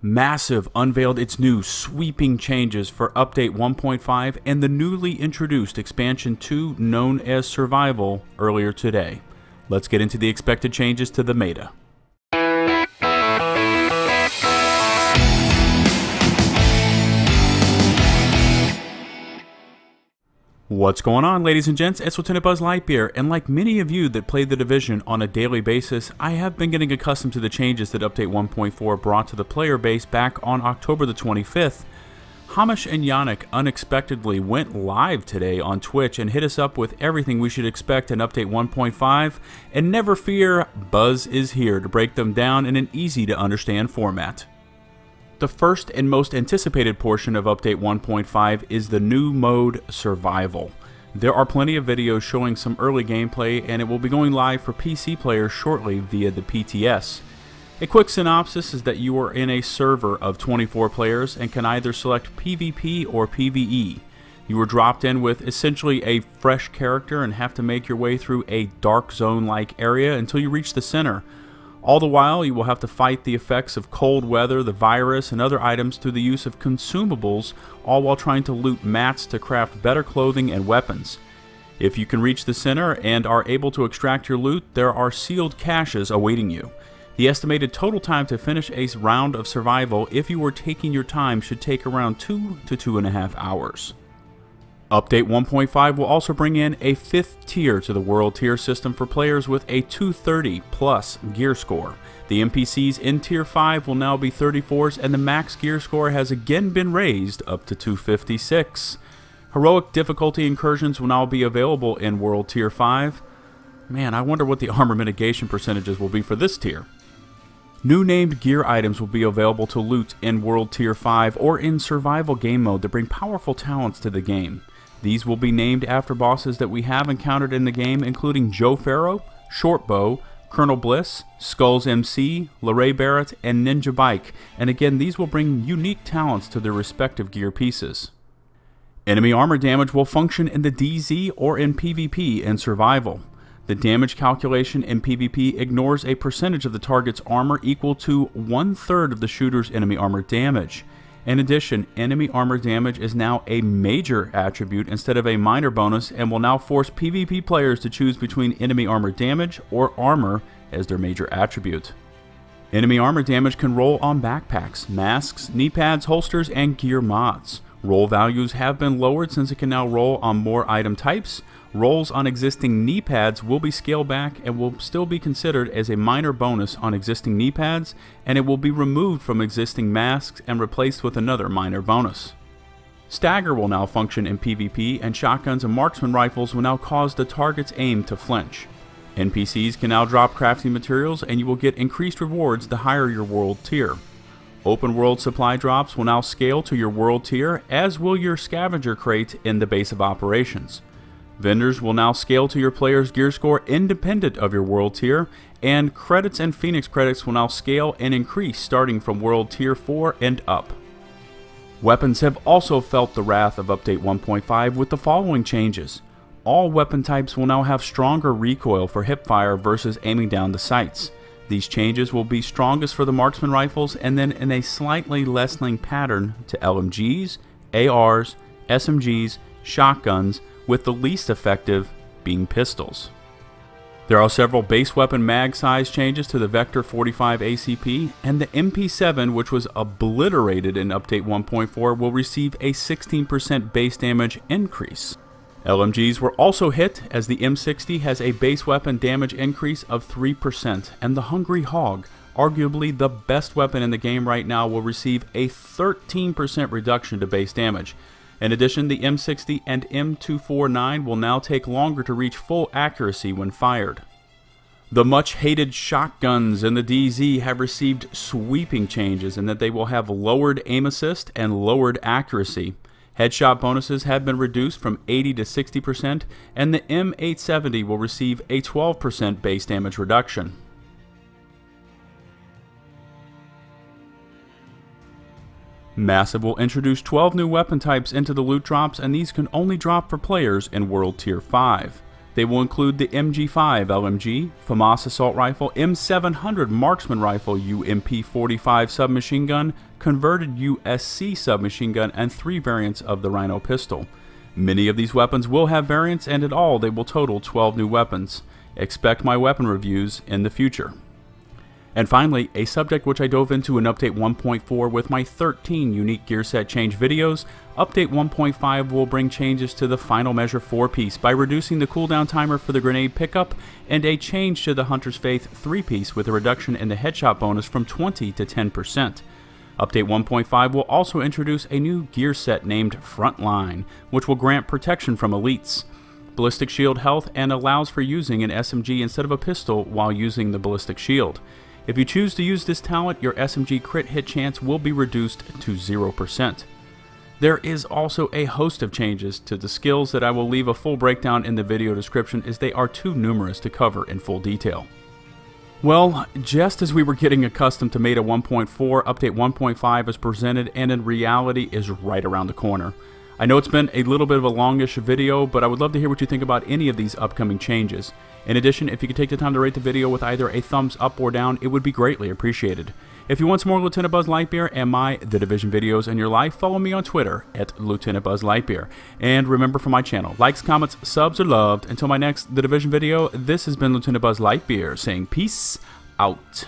Massive unveiled its new sweeping changes for Update 1.5 and the newly introduced Expansion 2 known as Survival earlier today. Let's get into the expected changes to the meta. What's going on, ladies and gents? It's LtBuzzLitebeer, and like many of you that play the Division on a daily basis, I have been getting accustomed to the changes that Update 1.4 brought to the player base back on October the 25th. Hamish and Yannick unexpectedly went live today on Twitch and hit us up with everything we should expect in Update 1.5, and never fear, Buzz is here to break them down in an easy-to-understand format. The first and most anticipated portion of Update 1.5 is the new mode, Survival. There are plenty of videos showing some early gameplay, and it will be going live for PC players shortly via the PTS. A quick synopsis is that you are in a server of 24 players and can either select PvP or PvE. You are dropped in with essentially a fresh character and have to make your way through a dark zone-like area until you reach the center. All the while, you will have to fight the effects of cold weather, the virus, and other items through the use of consumables, all while trying to loot mats to craft better clothing and weapons. If you can reach the center and are able to extract your loot, there are sealed caches awaiting you. The estimated total time to finish a round of survival, if you were taking your time, should take around 2 to 2.5 hours. Update 1.5 will also bring in a 5th tier to the world tier system for players with a 230 plus gear score. The NPCs in tier 5 will now be 34s, and the max gear score has again been raised up to 256. Heroic difficulty incursions will now be available in world tier 5. Man, I wonder what the armor mitigation percentages will be for this tier. New named gear items will be available to loot in World Tier 5 or in Survival game mode that bring powerful talents to the game. These will be named after bosses that we have encountered in the game, including Joe Pharaoh, Shortbow, Colonel Bliss, Skulls MC, Larray Barrett, and Ninja Bike, and again these will bring unique talents to their respective gear pieces. Enemy armor damage will function in the DZ or in PvP in Survival. The damage calculation in PvP ignores a percentage of the target's armor equal to 1/3 of the shooter's enemy armor damage. In addition, enemy armor damage is now a major attribute instead of a minor bonus, and will now force PvP players to choose between enemy armor damage or armor as their major attribute. Enemy armor damage can roll on backpacks, masks, knee pads, holsters, and gear mods. Roll values have been lowered since it can now roll on more item types. Rolls on existing knee pads will be scaled back and will still be considered as a minor bonus on existing knee pads, and it will be removed from existing masks and replaced with another minor bonus. Stagger will now function in PvP, and shotguns and marksman rifles will now cause the target's aim to flinch. NPCs can now drop crafting materials, and you will get increased rewards the higher your world tier. Open world supply drops will now scale to your world tier, as will your scavenger crate in the base of operations. Vendors will now scale to your player's gear score independent of your world tier, and credits and Phoenix credits will now scale and increase starting from world tier 4 and up. Weapons have also felt the wrath of Update 1.5 with the following changes. All weapon types will now have stronger recoil for hipfire versus aiming down the sights. These changes will be strongest for the marksman rifles, and then in a slightly lessening pattern to LMGs, ARs, SMGs, shotguns, with the least effective being pistols. There are several base weapon mag size changes to the Vector 45 ACP, and the MP7, which was obliterated in Update 1.4, will receive a 16% base damage increase. LMGs were also hit, as the M60 has a base weapon damage increase of 3%, and the Hungry Hog, arguably the best weapon in the game right now, will receive a 13% reduction to base damage. In addition, the M60 and M249 will now take longer to reach full accuracy when fired. The much-hated shotguns in the DZ have received sweeping changes in that they will have lowered aim assist and lowered accuracy. Headshot bonuses have been reduced from 80 to 60%, and the M870 will receive a 12% base damage reduction. Massive will introduce 12 new weapon types into the loot drops, and these can only drop for players in World Tier 5. They will include the MG5 LMG, FAMAS assault rifle, M700 marksman rifle, UMP45 submachine gun, converted USC submachine gun, and 3 variants of the Rhino pistol. Many of these weapons will have variants, and in all they will total 12 new weapons. Expect my weapon reviews in the future. And finally, a subject which I dove into in Update 1.4 with my 13 unique gear set change videos, Update 1.5 will bring changes to the Final Measure 4-piece by reducing the cooldown timer for the grenade pickup and a change to the Hunter's Faith 3-piece with a reduction in the headshot bonus from 20 to 10%. Update 1.5 will also introduce a new gear set named Frontline, which will grant protection from elites, ballistic shield health, and allows for using an SMG instead of a pistol while using the ballistic shield. If you choose to use this talent, your SMG crit hit chance will be reduced to 0%. There is also a host of changes to the skills that I will leave a full breakdown in the video description as they are too numerous to cover in full detail. Well, just as we were getting accustomed to Meta 1.4, Update 1.5 is presented and in reality is right around the corner. I know it's been a little bit of a longish video, but I would love to hear what you think about any of these upcoming changes. In addition, if you could take the time to rate the video with either a thumbs up or down, it would be greatly appreciated. If you want some more LtBuzzLitebeer and my The Division videos in your life, follow me on Twitter at LtBuzzLitebeer. And remember, for my channel, likes, comments, subs are loved. Until my next The Division video, this has been LtBuzzLitebeer saying peace out.